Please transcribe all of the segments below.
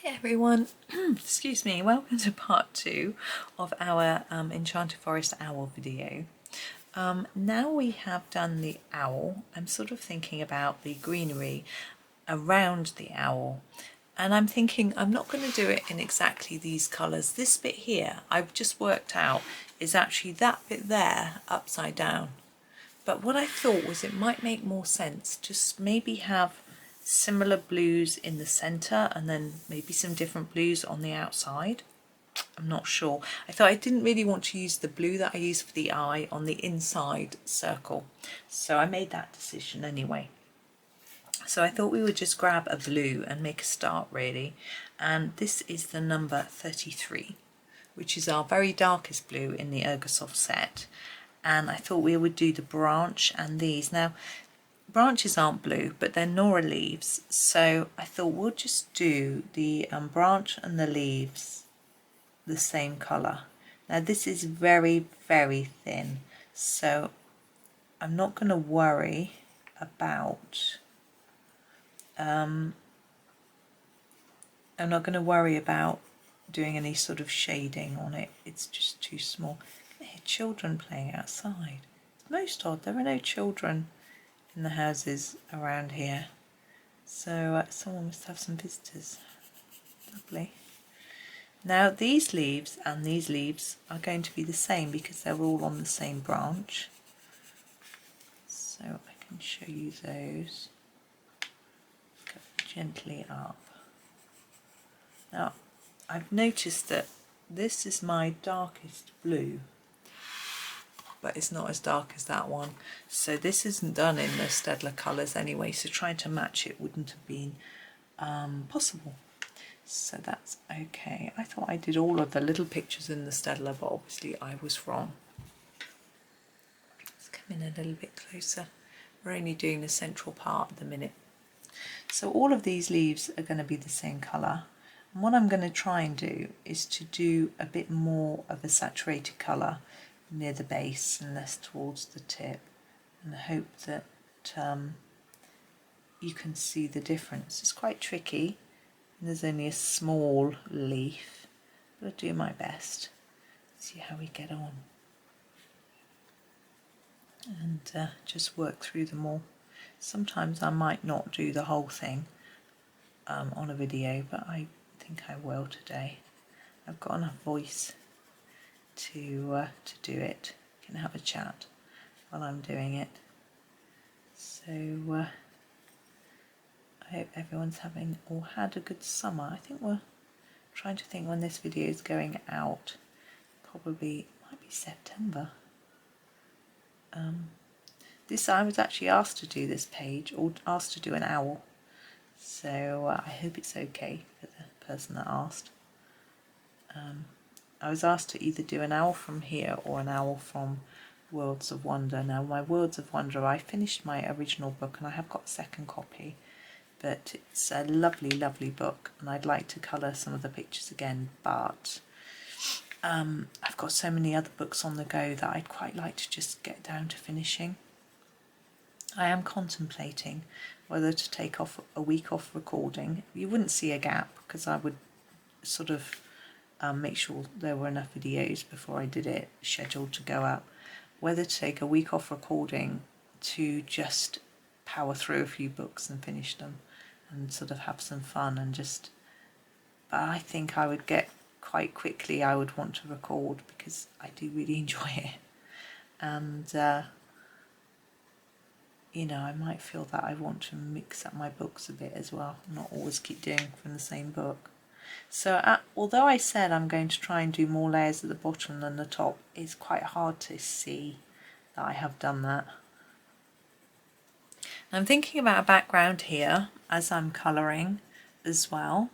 Hi everyone, excuse me, welcome to part 2 of our Enchanted Forest owl video. Now we have done the owl, I'm sort of thinking about the greenery around the owl, and I'm thinking I'm not going to do it in exactly these colours. This bit here I've just worked out is actually that bit there upside down, but what I thought was it might make more sense to maybe have similar blues in the centre and then maybe some different blues on the outside. I'm not sure. I thought I didn't really want to use the blue that I use for the eye on the inside circle, so I made that decision anyway. So I thought we would just grab a blue and make a start really, and this is the number 33, which is our very darkest blue in the Ergosoft set, and I thought we would do the branch and these. Now branches aren't blue, but they're Nora leaves, so I thought we'll just do the branch and the leaves the same colour. Now this is very, very thin, so I'm not going to worry about doing any sort of shading on it. It's just too small. I hear children playing outside. It's most odd, there are no children in the houses around here, so someone must have some visitors. Lovely. Now these leaves and these leaves are going to be the same because they're all on the same branch, so I can show you those. Go gently up. Now I've noticed that this is my darkest blue, but it's not as dark as that one, so this isn't done in the Staedtler colours anyway, so trying to match it wouldn't have been possible, so that's okay. I thought I did all of the little pictures in the Staedtler, but obviously I was wrong. Let's come in a little bit closer. We're only doing the central part at the minute. So all of these leaves are going to be the same colour, and what I'm going to try and do is to do a bit more of a saturated colour near the base and less towards the tip, and hope that you can see the difference. It's quite tricky and there's only a small leaf, but I'll do my best. See how we get on and just work through them all. Sometimes I might not do the whole thing on a video, but I think I will today. I've got enough voice to do it. Can have a chat while I'm doing it. So I hope everyone's having or had a good summer. I think we're trying to think when this video is going out. Probably might be September. I was actually asked to do this page, or asked to do an owl, so I hope it's okay for the person that asked. I was asked to either do an owl from here or an owl from Worlds of Wonder. Now my Worlds of Wonder, I finished my original book and I have got a second copy, but it's a lovely, lovely book and I'd like to colour some of the pictures again, but I've got so many other books on the go that I'd quite like to just get down to finishing. I am contemplating whether to take off a week off recording. You wouldn't see a gap because I would sort of make sure there were enough videos before I did it scheduled to go up. Whether to take a week off recording to just power through a few books and finish them and sort of have some fun and just, but I think I would get quite quickly, I would want to record because I do really enjoy it, and you know, I might feel that I want to mix up my books a bit as well, not always keep doing from the same book. So although I said I'm going to try and do more layers at the bottom than the top, it's quite hard to see that I have done that. I'm thinking about a background here as I'm colouring as well.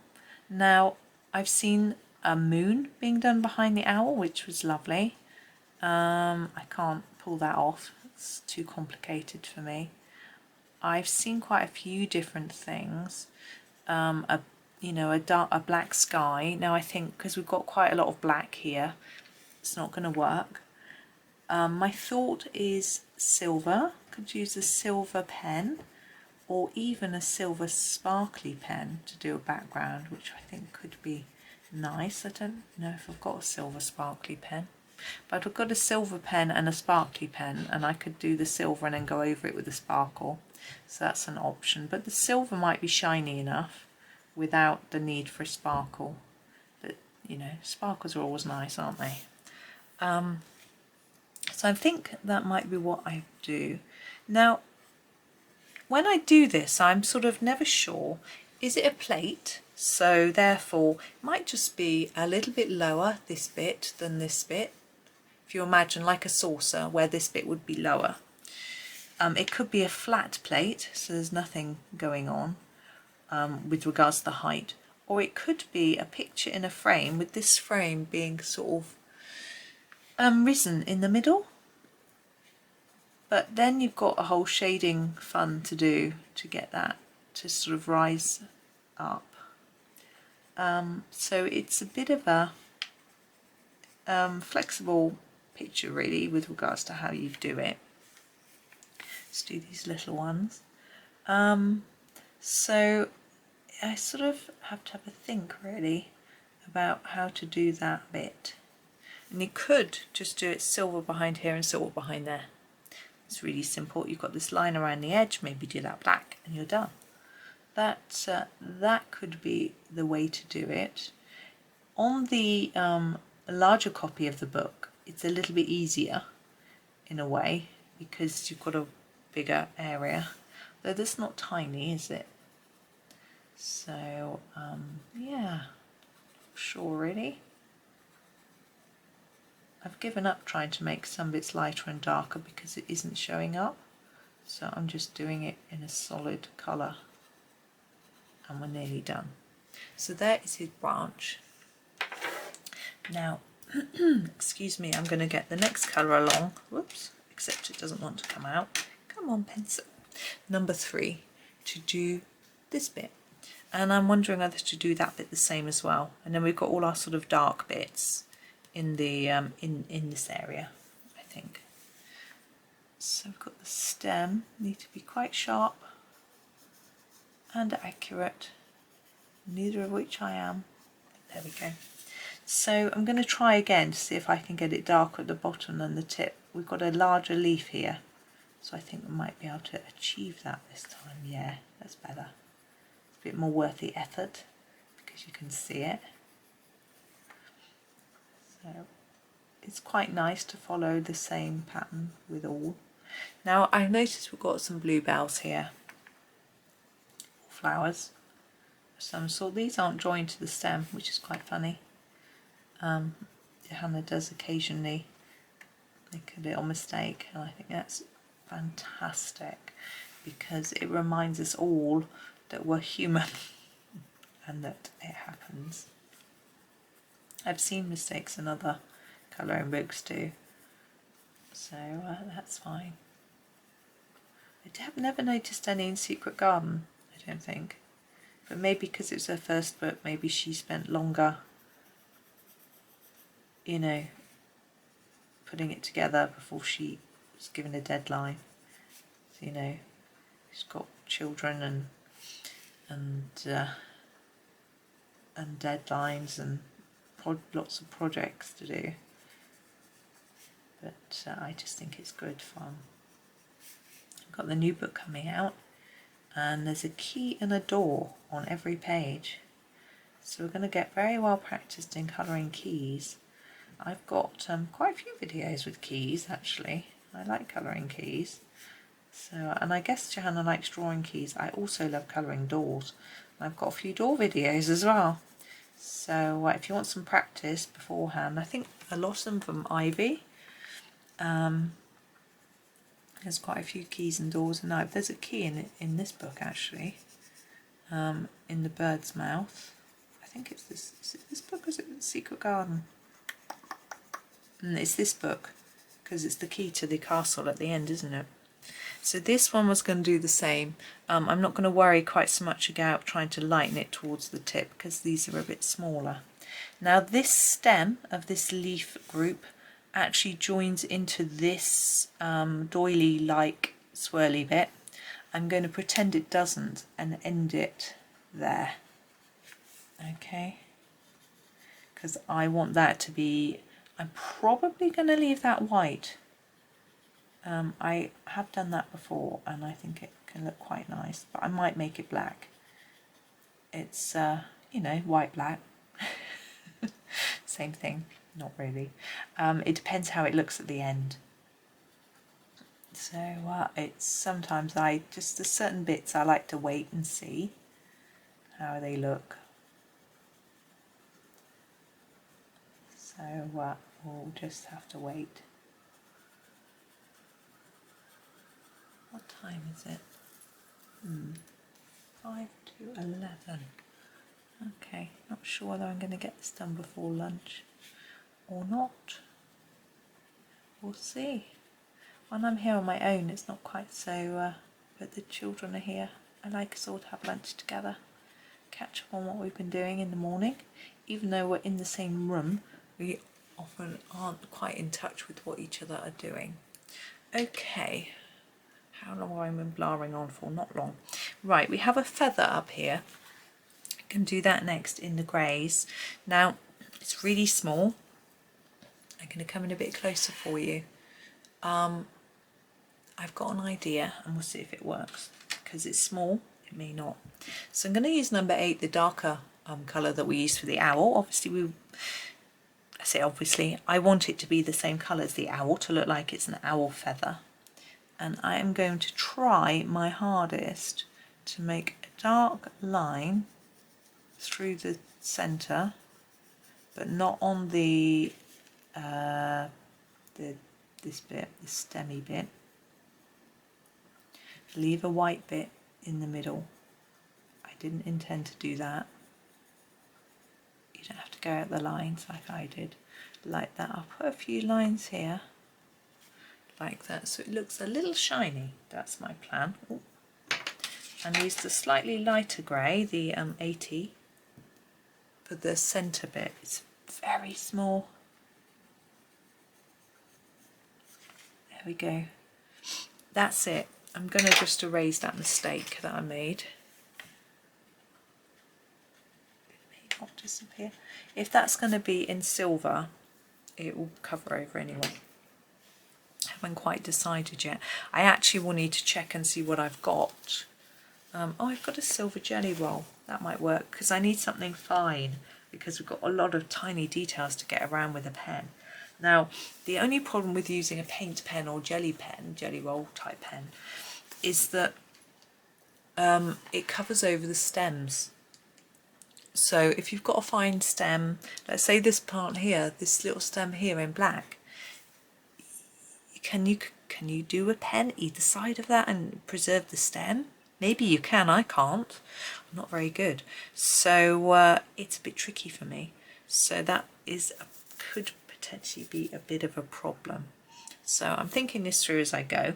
Now I've seen a moon being done behind the owl, which was lovely. I can't pull that off, it's too complicated for me. I've seen quite a few different things. A black sky. Now I think because we've got quite a lot of black here, it's not going to work. My thought is silver. Could use a silver pen, or even a silver sparkly pen to do a background, which I think could be nice. I don't know if I've got a silver sparkly pen, but I've got a silver pen and a sparkly pen, and I could do the silver and then go over it with the sparkle, so that's an option. But the silver might be shiny enough without the need for a sparkle. But you know, sparkles are always nice, aren't they? So I think that might be what I do. Now when I do this, I'm sort of never sure, is it a plate? So therefore it might just be a little bit lower, this bit, than this bit. If you imagine like a saucer where this bit would be lower. It could be a flat plate, so there's nothing going on with regards to the height. Or it could be a picture in a frame, with this frame being sort of risen in the middle. But then you've got a whole shading fun to do to get that to sort of rise up. So it's a bit of a flexible picture really with regards to how you do it. Let's do these little ones. So I sort of have to have a think really about how to do that bit. And you could just do it silver behind here and silver behind there. It's really simple. You've got this line around the edge, maybe do that black and you're done. That could be the way to do it. On the larger copy of the book, it's a little bit easier in a way because you've got a bigger area, though that's not tiny, is it? So yeah, not sure really. I've given up trying to make some bits lighter and darker because it isn't showing up, so I'm just doing it in a solid colour and we're nearly done. So there is his branch. Now excuse me, I'm going to get the next colour along, whoops, except it doesn't want to come out. Come on pencil. Number 3, to do this bit, and I'm wondering whether to do that bit the same as well, and then we've got all our sort of dark bits in the in this area, I think. So I've got the stem, need to be quite sharp and accurate, neither of which I am. There we go. So I'm going to try again to see if I can get it darker at the bottom than the tip. We've got a larger leaf here, so I think we might be able to achieve that this time. Yeah, that's better. It's a bit more worth the effort because you can see it. So it's quite nice to follow the same pattern with all. Now I've noticed we've got some bluebells here, flowers of some sort. These aren't joined to the stem, which is quite funny. Johanna does occasionally make a little mistake, and I think that's fantastic because it reminds us all that we're human and that it happens. I've seen mistakes in other colouring books too, so that's fine. I have never noticed any in Secret Garden, I don't think, but maybe because it's her first book, maybe she spent longer, you know, putting it together before she was given a deadline. So, you know, she's got children and deadlines and lots of projects to do, but I just think it's good fun. I've got the new book coming out and there's a key and a door on every page, so we're going to get very well practiced in colouring keys. I've got quite a few videos with keys actually. I like colouring keys, so, and I guess Johanna likes drawing keys. I also love colouring doors. I've got a few door videos as well. So if you want some practice beforehand, I think a lot of them from Ivy. There's quite a few keys and doors, and there's a key in this book actually, in the bird's mouth. I think it's this. Is it this book or is it the Secret Garden? And it's this book because it's the key to the castle at the end, isn't it? So this one was going to do the same. I'm not going to worry quite so much about trying to lighten it towards the tip because these are a bit smaller. Now this stem of this leaf group actually joins into this doily-like swirly bit, I'm going to pretend it doesn't and end it there. Okay, because I want that to be, I'm probably going to leave that white. I have done that before and I think it can look quite nice, but I might make it black. It's, you know, white, black. Same thing, not really. It depends how it looks at the end. So it's sometimes there's certain bits I like to wait and see how they look. So we'll just have to wait. What time is it? 5 to 11. Okay, not sure whether I'm going to get this done before lunch or not. We'll see. When I'm here on my own it's not quite so, but the children are here. I like us all to have lunch together, catch up on what we've been doing in the morning. Even though we're in the same room, we often aren't quite in touch with what each other are doing. Okay, how long have I been blaring on for? Not long. Right, we have a feather up here. I can do that next in the greys. Now, it's really small. I'm going to come in a bit closer for you. I've got an idea and we'll see if it works. Because it's small, it may not. So I'm going to use number 8, the darker colour that we used for the owl. Obviously, I want it to be the same colour as the owl, to look like it's an owl feather. And I am going to try my hardest to make a dark line through the centre, but not on this bit, the stemmy bit. Leave a white bit in the middle. I didn't intend to do that. You don't have to go out the lines like I did. Like that. I'll put a few lines here. Like that, so it looks a little shiny. That's my plan. Ooh. And use the slightly lighter grey, the 80, for the centre bit. It's very small. There we go. That's it. I'm going to just erase that mistake that I made. It may not disappear. If that's going to be in silver, it will cover over anyway. Haven't quite decided yet. I actually will need to check and see what I've got. Oh, I've got a silver Gellyroll. That might work because I need something fine because we've got a lot of tiny details to get around with a pen. Now, the only problem with using a paint pen or jelly pen, Gellyroll type pen, is that it covers over the stems. So if you've got a fine stem, let's say this part here, this little stem here in black, can you do a pen either side of that and preserve the stem? Maybe you can, I can't. I'm not very good. So it's a bit tricky for me. So that could potentially be a bit of a problem. So I'm thinking this through as I go.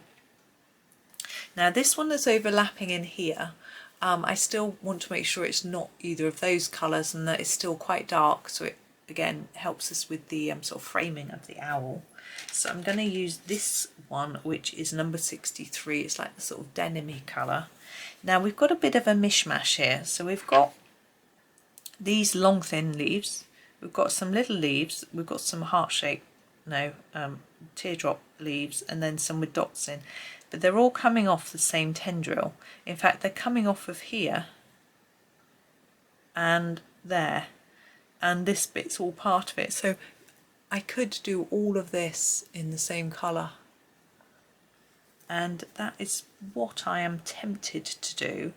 Now this one that's overlapping in here, I still want to make sure it's not either of those colours and that it's still quite dark, so it again helps us with the sort of framing of the owl. So I'm going to use this one, which is number 63. It's like the sort of denim-y colour. Now we've got a bit of a mishmash here. So we've got these long thin leaves, we've got some little leaves, we've got some heart-shaped, teardrop leaves, and then some with dots in. But they're all coming off the same tendril. In fact, they're coming off of here and there, and this bit's all part of it. So I could do all of this in the same colour, and that is what I am tempted to do.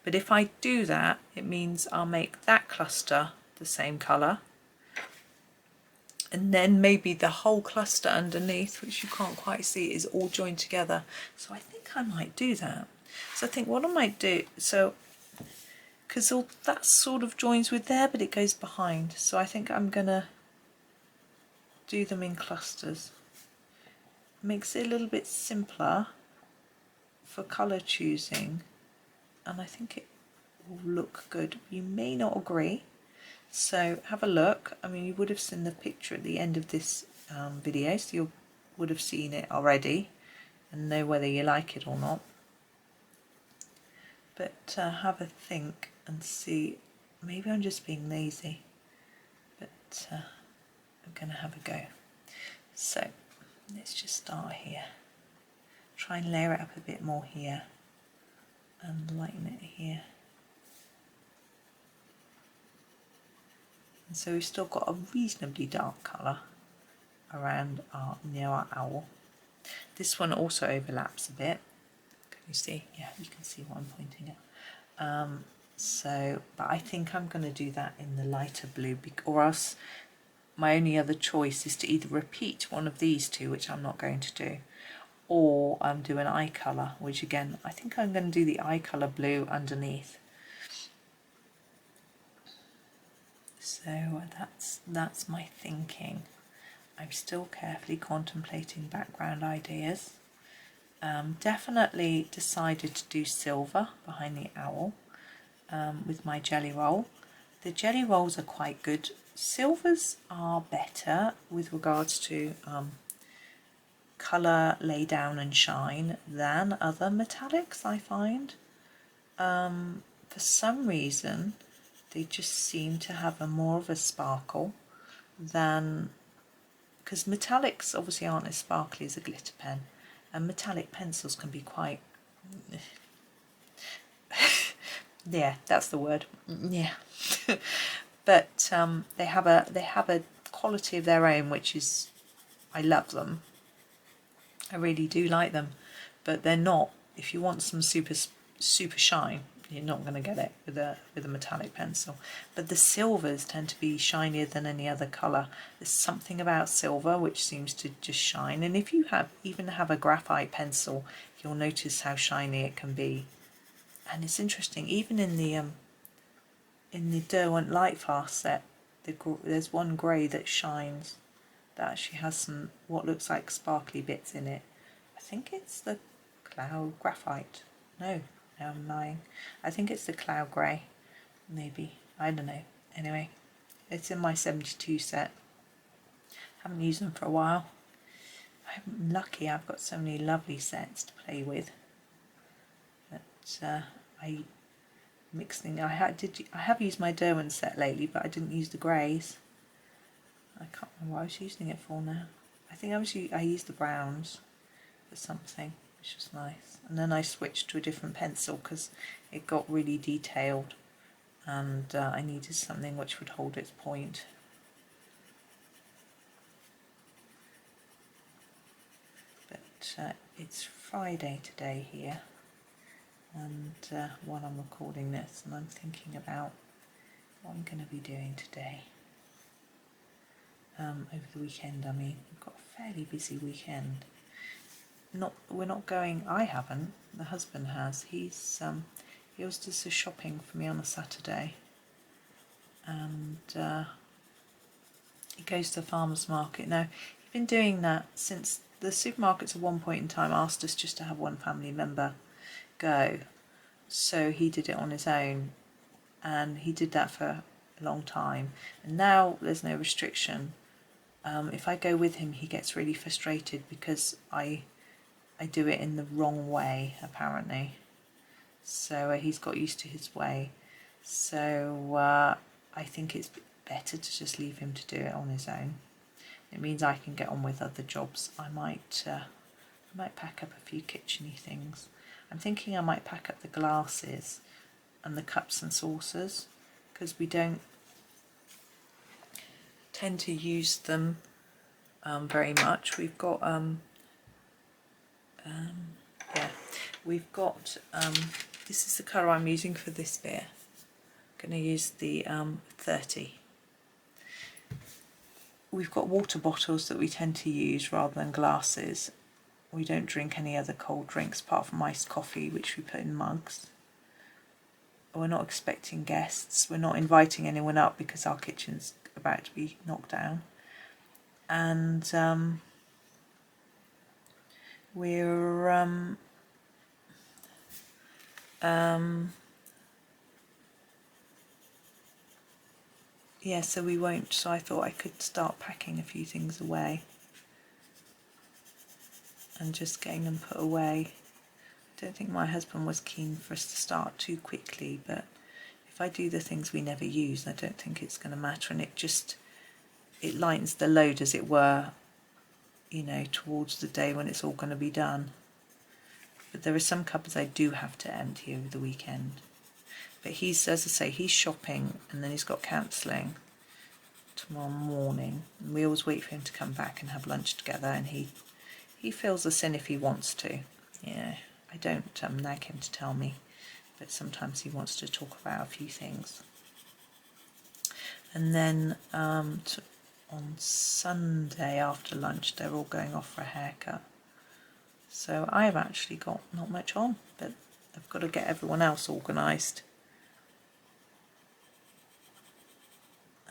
But if I do that, it means I'll make that cluster the same colour, and then maybe the whole cluster underneath, which you can't quite see, is all joined together. So I think I might do that. So I think what I might do, so because all that sort of joins with there, but it goes behind, so I think I'm gonna do them in clusters. Makes it a little bit simpler for colour choosing, and I think it will look good. You may not agree, so have a look. I mean, you would have seen the picture at the end of this video, so you would have seen it already and know whether you like it or not. but have a think and see. Maybe I'm just being lazy, but I'm going to have a go. So let's just start here. Try and layer it up a bit more here and lighten it here. And so we've still got a reasonably dark colour around near our owl. This one also overlaps a bit. Can you see? Yeah, you can see what I'm pointing at. But I think I'm going to do that in the lighter blue, or else my only other choice is to either repeat one of these two, which I'm not going to do, or do an eye colour, which again, I think I'm going to do the eye colour blue underneath. So that's my thinking. I'm still carefully contemplating background ideas. Definitely decided to do silver behind the owl with my Gellyroll. The Gelly-Rolls are quite good. Silvers are better with regards to colour, lay down and shine than other metallics, I find. For some reason they just seem to have more of a sparkle than, because metallics obviously aren't as sparkly as a glitter pen, and metallic pencils can be quite yeah, that's the word, yeah. But they have a quality of their own, which is, I love them. I really do like them, but they're not, if you want some super shine, you're not going to get it with a metallic pencil. But the silvers tend to be shinier than any other colour. There's something about silver which seems to just shine, and if you even have a graphite pencil, you'll notice how shiny it can be. And it's interesting, even in the Derwent Light Fast set, there's one grey that shines, that actually has some what looks like sparkly bits in it. I think it's the cloud graphite. No, I'm lying. I think it's the cloud grey, maybe. I don't know. Anyway, it's in my 72 set. Haven't used them for a while. I'm lucky I've got so many lovely sets to play with. But I have used my Derwent set lately, but I didn't use the greys. I can't remember what I was using it for now. I think I used the browns for something, which was nice. And then I switched to a different pencil because it got really detailed, and I needed something which would hold its point. But it's Friday today here, and while I'm recording this, and I'm thinking about what I'm going to be doing today. Over the weekend, I mean, we've got a fairly busy weekend. We're not going, I haven't, the husband has. He always does the shopping for me on a Saturday, and he goes to the farmer's market. Now, he's been doing that since the supermarkets at one point in time asked us just to have one family member go, so he did it on his own, and he did that for a long time, and now there's no restriction. If I go with him, he gets really frustrated because I do it in the wrong way, apparently. So he's got used to his way. So I think it's better to just leave him to do it on his own. It means I can get on with other jobs. I might pack up a few kitchen-y things. I'm thinking I might pack up the glasses and the cups and saucers, because we don't tend to use them very much. We've got we've got this is the colour I'm using for this beer. I'm going to use the 30. We've got water bottles that we tend to use rather than glasses. We don't drink any other cold drinks apart from iced coffee, which we put in mugs. We're not expecting guests. We're not inviting anyone up because our kitchen's about to be knocked down. And yeah, so we won't. So I thought I could start packing a few things away and just getting them put away. don't think my husband was keen for us to start too quickly, but if I do the things we never use, I don't think it's going to matter, and it lightens the load, as it were, you know, towards the day when it's all going to be done. But there are some cupboards I do have to empty over the weekend. But he's, as I say, he's shopping, and then he's got counselling tomorrow morning. And we always wait for him to come back and have lunch together, and he fills us in if he wants to. Yeah, I don't nag him to tell me, but sometimes he wants to talk about a few things. And then on Sunday after lunch, they're all going off for a haircut. So I've actually got not much on, but I've got to get everyone else organised.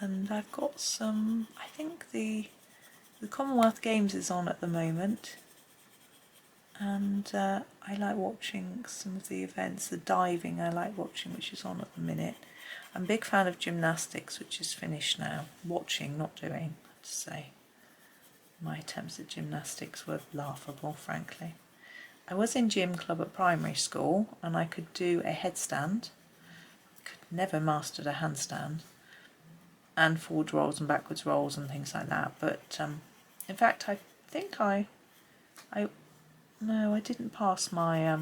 And I've got some, I think the Commonwealth Games is on at the moment. And I like watching some of the events. The diving I like watching, which is on at the minute. I'm a big fan of gymnastics, which is finished now. Watching, not doing, I have to say. My attempts at gymnastics were laughable, frankly. I was in gym club at primary school, and I could do a headstand. Could never mastered a handstand, and forward rolls and backwards rolls and things like that. But in fact, I think no, I didn't pass my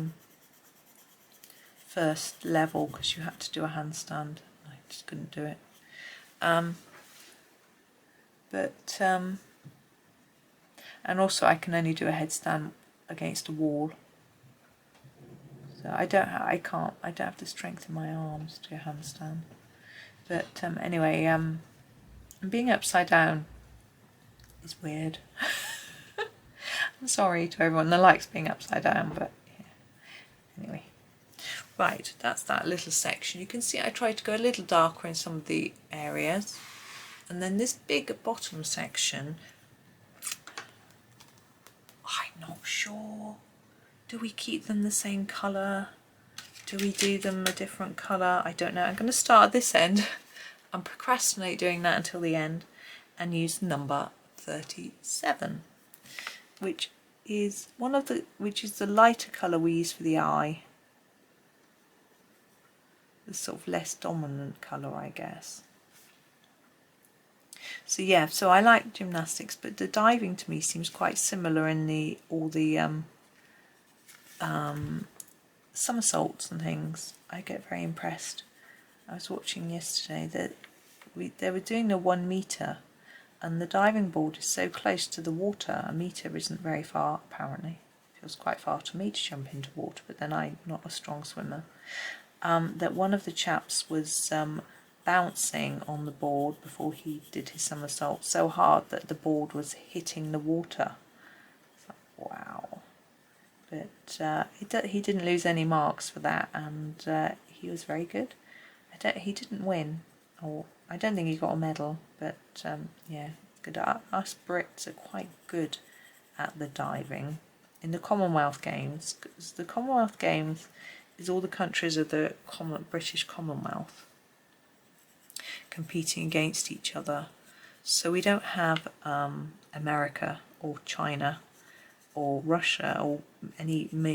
first level because you had to do a handstand. I just couldn't do it. And also I can only do a headstand against a wall. So I don't have the strength in my arms to do a handstand. But anyway, being upside down is weird. I'm sorry to everyone that likes being upside down, but yeah. Anyway, right, that's that little section. You can see I tried to go a little darker in some of the areas, and then this big bottom section, I'm not sure. Do we keep them the same colour? Do we do them a different colour? I don't know. I'm going to start at this end and procrastinate doing that until the end and use number 37. Which is the lighter colour we use for the eye. The sort of less dominant colour, I guess. So yeah, so I like gymnastics, but the diving to me seems quite similar in all the somersaults and things. I get very impressed. I was watching yesterday that they were doing the 1 metre. And the diving board is so close to the water, a metre isn't very far apparently. It feels quite far to me to jump into water, but then I'm not a strong swimmer. That one of the chaps was bouncing on the board before he did his somersault so hard that the board was hitting the water. It's like, wow. But he didn't lose any marks for that, and he was very good. He didn't win, or I don't think he got a medal, but yeah, good. Us Brits are quite good at the diving. In the Commonwealth Games, because the Commonwealth Games is all the countries of the British Commonwealth competing against each other. So we don't have America or China or Russia or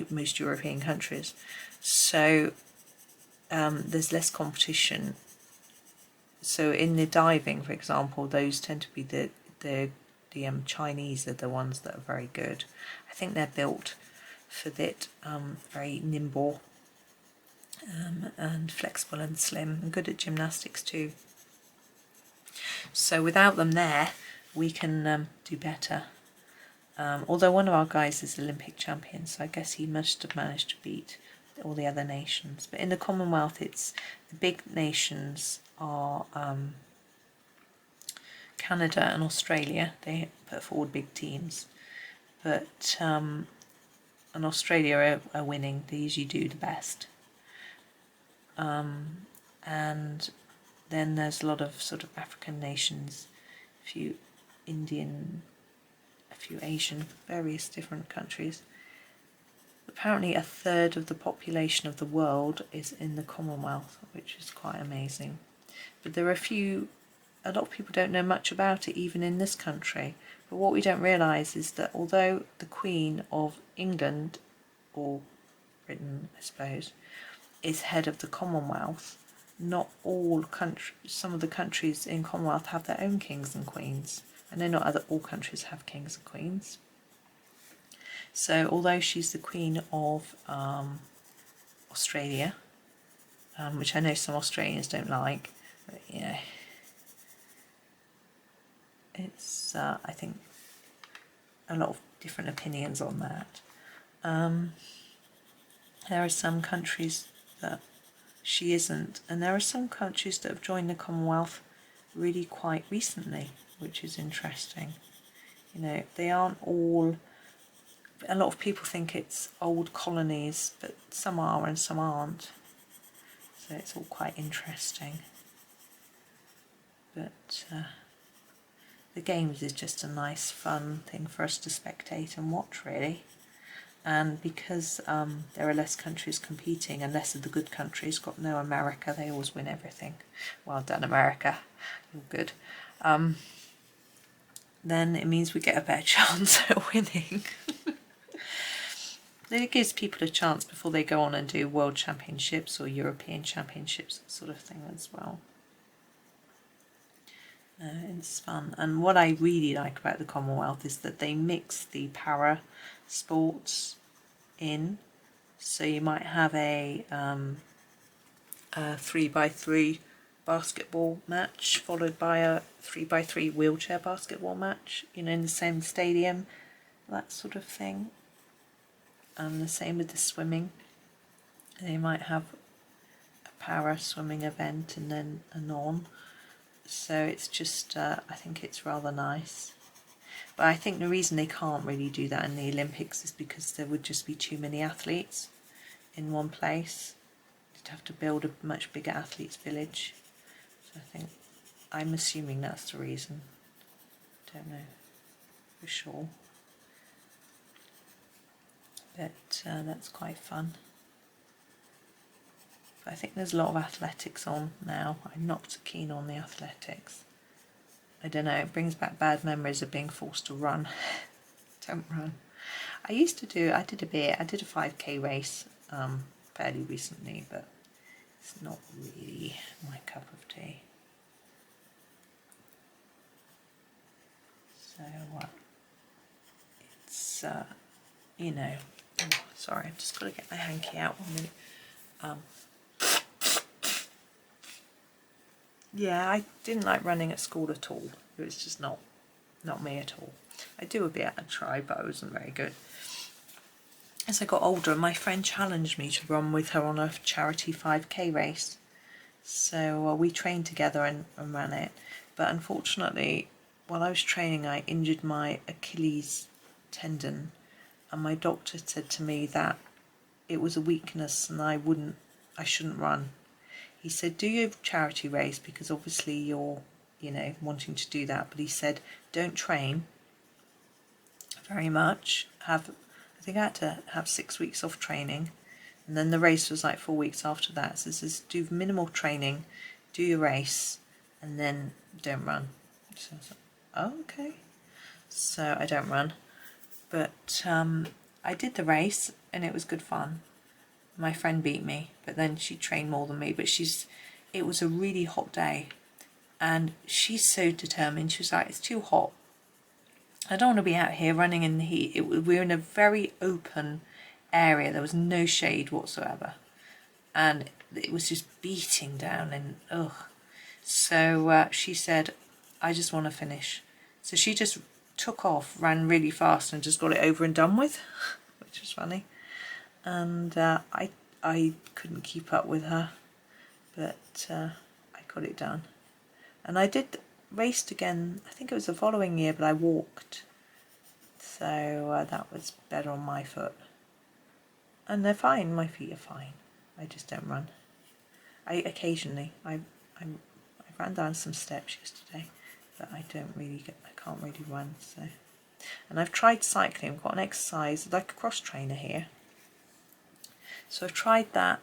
most European countries. So there's less competition. So in the diving, for example, those tend to be the Chinese are the ones that are very good. I think they're built for that, very nimble and flexible and slim, and good at gymnastics too. So without them there, we can do better. Although one of our guys is Olympic champion, so I guess he must have managed to beat all the other nations. But in the Commonwealth, it's the big nations are Canada and Australia. They put forward big teams, but and Australia are winning. They usually do the best. And then there's a lot of sort of African nations, a few Indian, a few Asian, various different countries. Apparently a third of the population of the world is in the Commonwealth, which is quite amazing. But there are a lot of people don't know much about it, even in this country. But what we don't realise is that although the Queen of England, or Britain, I suppose, is head of the Commonwealth. Not all countries, some of the countries in Commonwealth have their own kings and queens. I know not all countries have kings and queens. So although she's the Queen of Australia, which I know some Australians don't like, but you know, it's I think a lot of different opinions on that. There are some countries that she isn't, and there are some countries that have joined the Commonwealth really quite recently, which is interesting. You know, they aren't all, a lot of people think it's old colonies, but some are and some aren't. So it's all quite interesting. But the games is just a nice fun thing for us to spectate and watch, really. And because there are less countries competing and less of the good countries, got no America, they always win everything. Well done, America, you're good. Then it means we get a better chance at winning. It gives people a chance before they go on and do World Championships or European Championships, that sort of thing as well. It's fun. And what I really like about the Commonwealth is that they mix the para sports in. So you might have a 3x3 basketball match followed by a 3x3 wheelchair basketball match, you know, in the same stadium, that sort of thing. And the same with the swimming. They might have a para swimming event and then a non. So it's just, I think it's rather nice. But I think the reason they can't really do that in the Olympics is because there would just be too many athletes in one place. You'd have to build a much bigger athletes village. So I'm assuming that's the reason. Don't know for sure. But that's quite fun. But I think there's a lot of athletics on now. I'm not so keen on the athletics. I don't know, it brings back bad memories of being forced to run. Don't run. I did a 5k race fairly recently, but it's not really my cup of tea. So it's, you know, oh, sorry, I've just got to get my hanky out 1 minute. Yeah, I didn't like running at school at all. It was just not me at all. I do a bit, I tried, but I wasn't very good. As I got older, my friend challenged me to run with her on a charity 5k race. So we trained together and ran it. But unfortunately, while I was training, I injured my Achilles tendon. And my doctor said to me that it was a weakness and I shouldn't run. He said, do your charity race because obviously you're, you know, wanting to do that. But he said, don't train very much. I think I had to have 6 weeks off training. And then the race was like 4 weeks after that. So he says, do minimal training, do your race, and then don't run. So I was like, oh, okay. So I don't run. But I did the race and it was good fun. My friend beat me, but then she trained more than me. But it was a really hot day and she's so determined. She was like, it's too hot. I don't want to be out here running in the heat. We were in a very open area. There was no shade whatsoever. And it was just beating down and ugh. So she said, I just want to finish. So she just took off, ran really fast and just got it over and done with, which was funny. And I couldn't keep up with her, but I got it done. And I raced again, I think it was the following year, but I walked. So that was better on my foot. And they're fine, my feet are fine. I just don't run. I ran down some steps yesterday, but I can't really run. So, and I've tried cycling. I've got an exercise like a cross trainer here. So I've tried that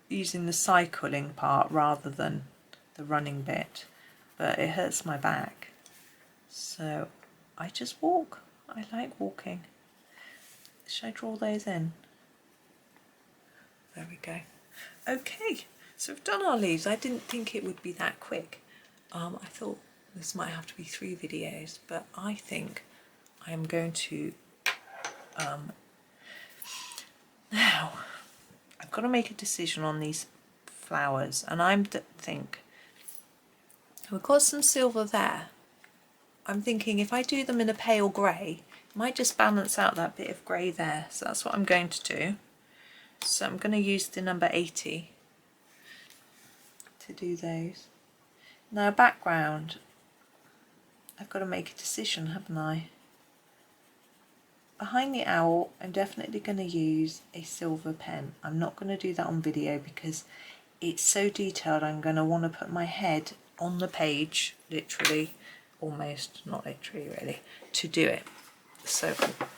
using the cycling part rather than the running bit, but it hurts my back. So I just walk. I like walking. Should I draw those in? There we go. Okay, so we've done our leaves. I didn't think it would be that quick. I thought this might have to be 3 videos, but I think I am going to now I've got to make a decision on these flowers, and I think we've got some silver there. I'm thinking if I do them in a pale grey, it might just balance out that bit of grey there. So that's what I'm going to do. So I'm going to use the number 80 to do those. Now background, I've got to make a decision, haven't I? Behind the owl, I'm definitely going to use a silver pen. I'm not going to do that on video because it's so detailed. I'm going to want to put my head on the page, literally, almost, not literally really, to do it. So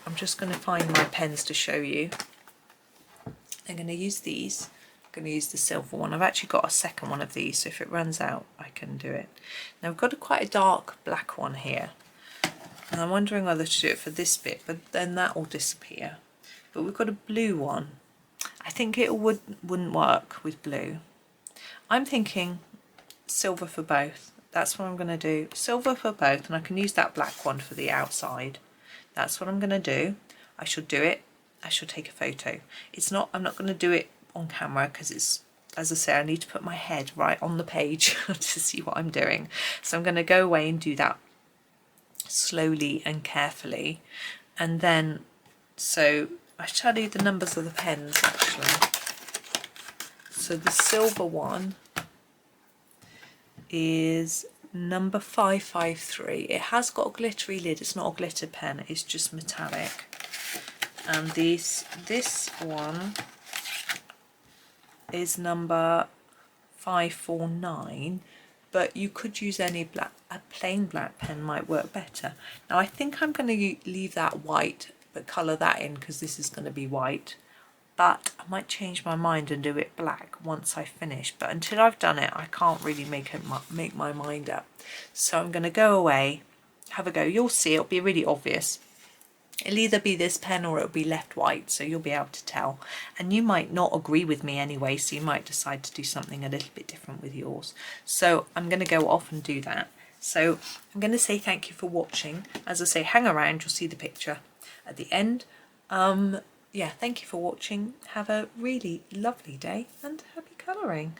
I'm just going to find my pens to show you. I'm going to use these. I'm going to use the silver one. I've actually got a second one of these, so if it runs out I can do it. Now I've got quite a dark black one here, and I'm wondering whether to do it for this bit, but then that will disappear. But we've got a blue one. I think it wouldn't work with blue. I'm thinking silver for both. That's what I'm going to do. Silver for both, and I can use that black one for the outside. That's what I'm going to do. I shall do it. I shall take a photo. I'm not going to do it on camera because it's, as I say, I need to put my head right on the page to see what I'm doing. So I'm going to go away and do that slowly and carefully. And then, so I shall tell you the numbers of the pens actually. So the silver one is number 553. It has got a glittery lid. It's not a glitter pen, it's just metallic. And this one is number 549, but you could use any black. A plain black pen might work better. Now I think I'm going to leave that white but colour that in because this is going to be white, but I might change my mind and do it black once I finish. But until I've done it I can't really make my mind up. So I'm going to go away, have a go. You'll see it'll be really obvious. It'll either be this pen or it'll be left white, so you'll be able to tell. And you might not agree with me anyway, so you might decide to do something a little bit different with yours. So I'm going to go off and do that. So I'm going to say thank you for watching. As I say, hang around, you'll see the picture at the end. Yeah, thank you for watching. Have a really lovely day and happy colouring.